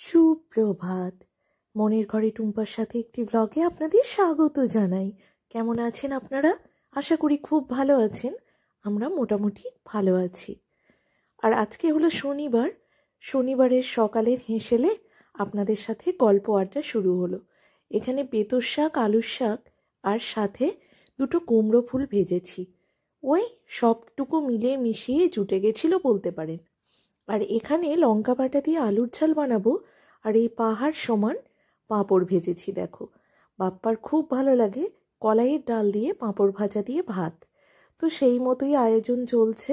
সুপ্রভাত। মনের ঘরে টুম্পার সাথে একটি ব্লগে আপনাদের স্বাগত জানাই। কেমন আছেন আপনারা? আশা করি খুব ভালো আছেন। আমরা মোটামুটি ভালো আছি। আর আজকে হলো শনিবার। শনিবারের সকালের হেঁসেলে আপনাদের সাথে গল্প আড্ডা শুরু হলো। এখানে বেতর শাক, আলুর শাক আর সাথে দুটো কুমড়ো ফুল ভেজেছি। ওই সবটুকু মিলিয়ে মিশিয়ে জুটে গেছিল বলতে পারেন। আর এখানে লঙ্কা বাটা দিয়ে আলুর ঝাল বানাবো। আর এই পাহাড় সমান পাঁপড় ভেজেছি দেখো। বাপ্পার খুব ভালো লাগে কলাইয়ের ডাল দিয়ে পাঁপড় ভাজা দিয়ে ভাত। তো সেই মতোই আয়োজন চলছে।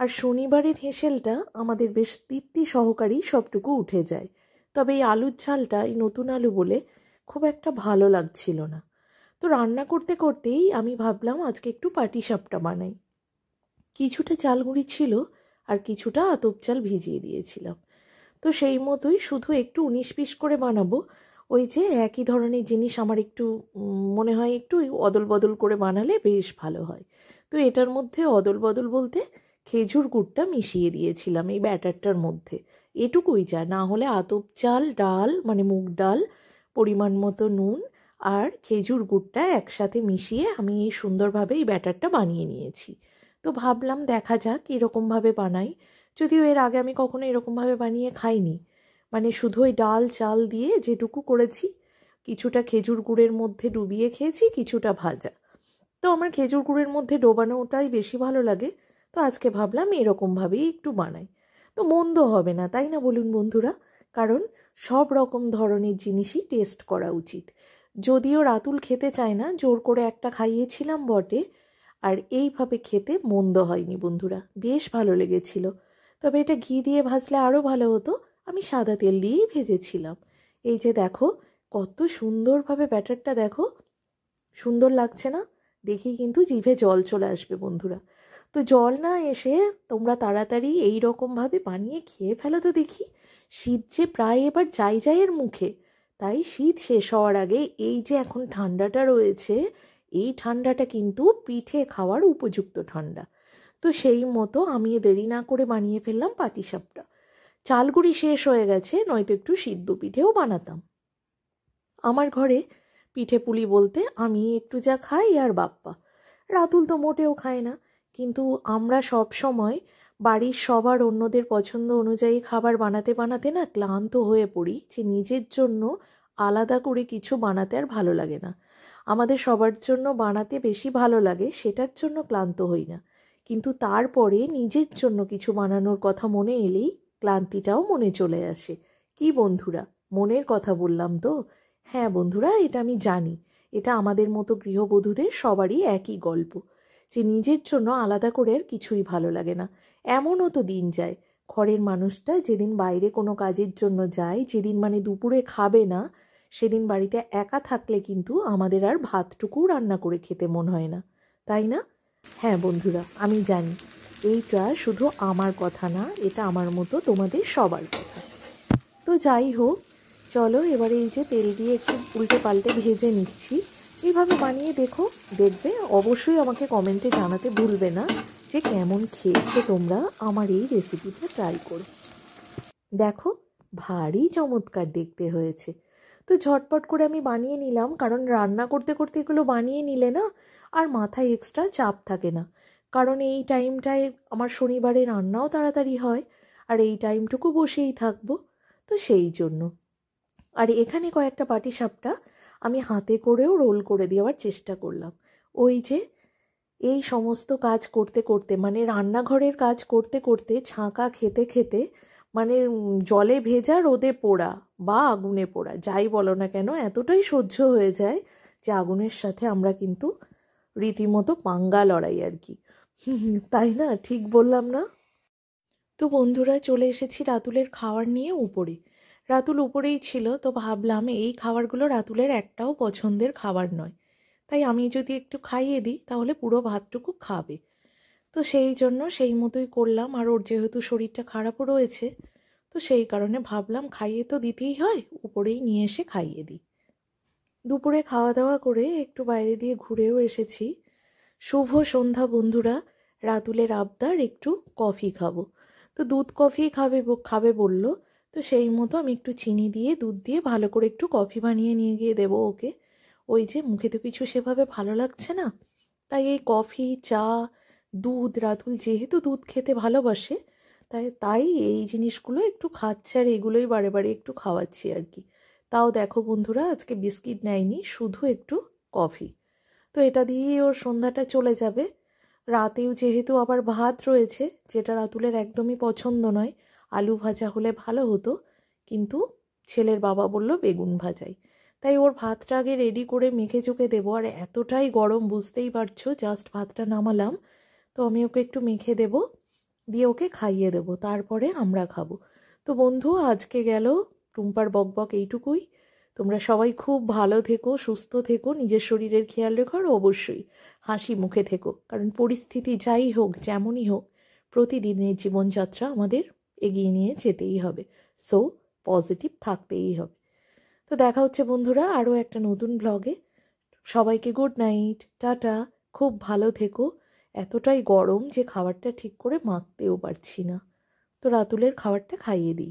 আর শনিবারের হেঁসেলটা আমাদের বেশ তৃপ্তি সহকারী সবটুকু উঠে যায়। তবে এই আলুর ঝালটা এই নতুন আলু বলে খুব একটা ভালো লাগছিল না। তো রান্না করতে করতেই আমি ভাবলাম আজকে একটু পাটিসাপটা বানাই। কিছুটা চালগুঁড়ি ছিল আর কিছুটা আতপ চাল ভিজিয়ে দিয়েছিলাম। তো সেই মতোই শুধু একটু 19-20 করে বানাবো। ওই যে একই ধরনের জিনিস আমার একটু মনে হয় একটু অদল বদল করে বানালে বেশ ভালো হয়। তো এটার মধ্যে অদল বদল বলতে খেজুর গুড়টা মিশিয়ে দিয়েছিলাম এই ব্যাটারটার মধ্যে। এটুকুই যা, না হলে আতপ চাল, ডাল মানে মুগ ডাল, পরিমাণ মতো নুন আর খেজুর গুড়টা একসাথে মিশিয়ে আমি এই সুন্দরভাবে এই ব্যাটারটা বানিয়ে নিয়েছি। তো ভাবলাম দেখা যাক এরকমভাবে বানাই। যদিও এর আগে আমি কখনো এরকমভাবে বানিয়ে খাইনি। মানে শুধু ওই ডাল চাল দিয়ে যেটুকু করেছি, কিছুটা খেজুর গুড়ের মধ্যে ডুবিয়ে খেয়েছি, কিছুটা ভাজা। তো আমার খেজুর গুড়ের মধ্যে ডোবানোটাই বেশি ভালো লাগে। তো আজকে ভাবলাম এরকমভাবেই একটু বানাই। তো মন্দ হবে না, তাই না বলুন বন্ধুরা? কারণ সব রকম ধরনের জিনিসই টেস্ট করা উচিত। যদিও রাতুল খেতে চায় না, জোর করে একটা খাইয়েছিলাম বটে। আর এইভাবে খেতে মন্দ হয়নি বন্ধুরা, বেশ ভালো লেগেছিল। তবে এটা ঘি দিয়ে ভাজলে আরও ভালো হতো। আমি সাদা তেল দিয়েই ভেজেছিলাম। এই যে দেখো কত সুন্দরভাবে ব্যাটারটা দেখো, সুন্দর লাগছে না? দেখি কিন্তু জিভে জল চলে আসবে বন্ধুরা। তো জল না এসে তোমরা তাড়াতাড়ি এই রকমভাবে বানিয়ে খেয়ে ফেলো তো দেখি। শীত যে প্রায় এবার যাইয়ের মুখে, তাই শীত শেষ হওয়ার আগে এই যে এখন ঠান্ডাটা রয়েছে, এই ঠান্ডাটা কিন্তু পিঠে খাওয়ার উপযুক্ত ঠান্ডা। তো সেই মতো আমি দেরি না করে বানিয়ে ফেললাম পাটিসাপটা। চালগুড়ি শেষ হয়ে গেছে, নয়তো একটু সিদ্ধ পিঠেও বানাতাম। আমার ঘরে পিঠে পুলি বলতে আমি একটু যা খাই আর বাপ্পা। রাতুল তো মোটেও খায় না। কিন্তু আমরা সব সময় বাড়ির সবার অন্যদের পছন্দ অনুযায়ী খাবার বানাতে বানাতে না ক্লান্ত হয়ে পড়ি, যে নিজের জন্য আলাদা করে কিছু বানাতে আর ভালো লাগে না। আমাদের সবার জন্য বানাতে বেশি ভালো লাগে, সেটার জন্য ক্লান্ত হই না। কিন্তু তারপরে নিজের জন্য কিছু বানানোর কথা মনে এলেই ক্লান্তিটাও মনে চলে আসে। কি বন্ধুরা, মনের কথা বললাম তো? হ্যাঁ বন্ধুরা, এটা আমি জানি। এটা আমাদের মতো গৃহবধূদের সবারই একই গল্প, যে নিজের জন্য আলাদা করে আর কিছুই ভালো লাগে না। এমনও তো দিন যায়, ঘরের মানুষটা যেদিন বাইরে কোনো কাজের জন্য যায়, যেদিন মানে দুপুরে খাবে না, সেদিন বাড়িতে একা থাকলে কিন্তু আমাদের আর ভাতটুকু রান্না করে খেতে মন হয় না, তাই না? হ্যাঁ বন্ধুরা, আমি জানি এইটা শুধু আমার কথা না, এটা আমার মতো তোমাদের সবার কথা। তো যাই হোক, চলো এবারে এই যে তেল দিয়ে একটু উল্টে পাল্টে ভেজে নিচ্ছি। এইভাবে বানিয়ে দেখো, দেখবে। অবশ্যই আমাকে কমেন্টে জানাতে ভুলবে না যে কেমন খেয়েছো তোমরা আমার এই রেসিপিটা ট্রাই করে। দেখো ভারী চমৎকার দেখতে হয়েছে। তো ঝটপট করে আমি বানিয়ে নিলাম, কারণ রান্না করতে করতে এগুলো বানিয়ে নিলে না আর মাথায় এক্সট্রা চাপ থাকে না। কারণ এই টাইমটায় আমার শনিবারে রান্নাও তাড়াতাড়ি হয়, আর এই টাইমটুকু বসেই থাকবো। তো সেই জন্য। আর এখানে কয়েকটা পাটিসাপটা আমি হাতে করেও রোল করে দেওয়ার চেষ্টা করলাম। ওই যে এই সমস্ত কাজ করতে করতে, মানে রান্নাঘরের কাজ করতে করতে, ছাঁকা খেতে খেতে, মানে জলে ভেজা রোদে পোড়া বা আগুনে পোড়া যাই বলো না কেন, এতটাই সহ্য হয়ে যায় যে আগুনের সাথে আমরা কিন্তু রীতিমতো পাঙ্গা লড়াই আর কি। তাই না? ঠিক বললাম না? তো বন্ধুরা, চলে এসেছি রাতুলের খাবার নিয়ে উপরে। রাতুল উপরেই ছিল, তো ভাবলাম এই খাবারগুলো রাতুলের একটাও পছন্দের খাবার নয়, তাই আমি যদি একটু খাইয়ে দিই তাহলে পুরো ভাতটুকু খাবে। তো সেই জন্য সেই মতোই করলাম। আর ওর যেহেতু শরীরটা খারাপও রয়েছে, তো সেই কারণে ভাবলাম খাইয়ে তো দিতেই হয়, উপরেই নিয়ে এসে খাইয়ে দিই। দুপুরে খাওয়া দাওয়া করে একটু বাইরে দিয়ে ঘুরেও এসেছি। শুভ সন্ধ্যা বন্ধুরা। রাতুলের আবদার একটু কফি খাবো, তো দুধ কফি খাবে খাবে বলল। তো সেই মতো আমি একটু চিনি দিয়ে দুধ দিয়ে ভালো করে একটু কফি বানিয়ে নিয়ে গিয়ে দেবো ওকে। ওই যে মুখে তো কিছু সেভাবে ভালো লাগছে না, তাই এই কফি, চা, দুধ, রাতুল যেহেতু দুধ খেতে ভালোবাসে, তাই তাই এই জিনিসগুলো একটু খাচ্ছে আর এগুলোই বারে বারে একটু খাওয়াচ্ছি আর কি। তাও দেখো বন্ধুরা, আজকে বিস্কিট নেয়নি, শুধু একটু কফি। তো এটা দিয়েই ওর সন্ধ্যাটা চলে যাবে। রাতেও যেহেতু আবার ভাত রয়েছে, যেটা রাতুলের একদমই পছন্দ নয়, আলু ভাজা হলে ভালো হতো, কিন্তু ছেলের বাবা বলল বেগুন ভাজাই। তাই ওর ভাতটা আগে রেডি করে মেখে চুকে দেবো। আর এতটাই গরম বুঝতেই পারছো, জাস্ট ভাতটা নামালাম, তো আমি ওকে একটু মেখে দেব, দিয়ে ওকে খাইয়ে দেবো, তারপরে আমরা খাবো। তো বন্ধু, আজকে গেল টুম্পার বকবক এইটুকুই। তোমরা সবাই খুব ভালো থেকো, সুস্থ থেকো, নিজের শরীরের খেয়াল রেখো, আর অবশ্যই হাসি মুখে থেকো, কারণ পরিস্থিতি যাই হোক, যেমনই হোক, প্রতিদিনের জীবনযাত্রা আমাদের এগিয়ে নিয়ে যেতেই হবে। সো পজিটিভ থাকতেই হবে। তো দেখা হচ্ছে বন্ধুরা আরও একটা নতুন ব্লগে। সবাইকে গুড নাইট, টাটা। খুব ভালো থেকো। এতটাই গরম যে খাবারটা ঠিক করে মাখতেও পারছি না, তো রাতুলের খাবারটা খাইয়ে দিই।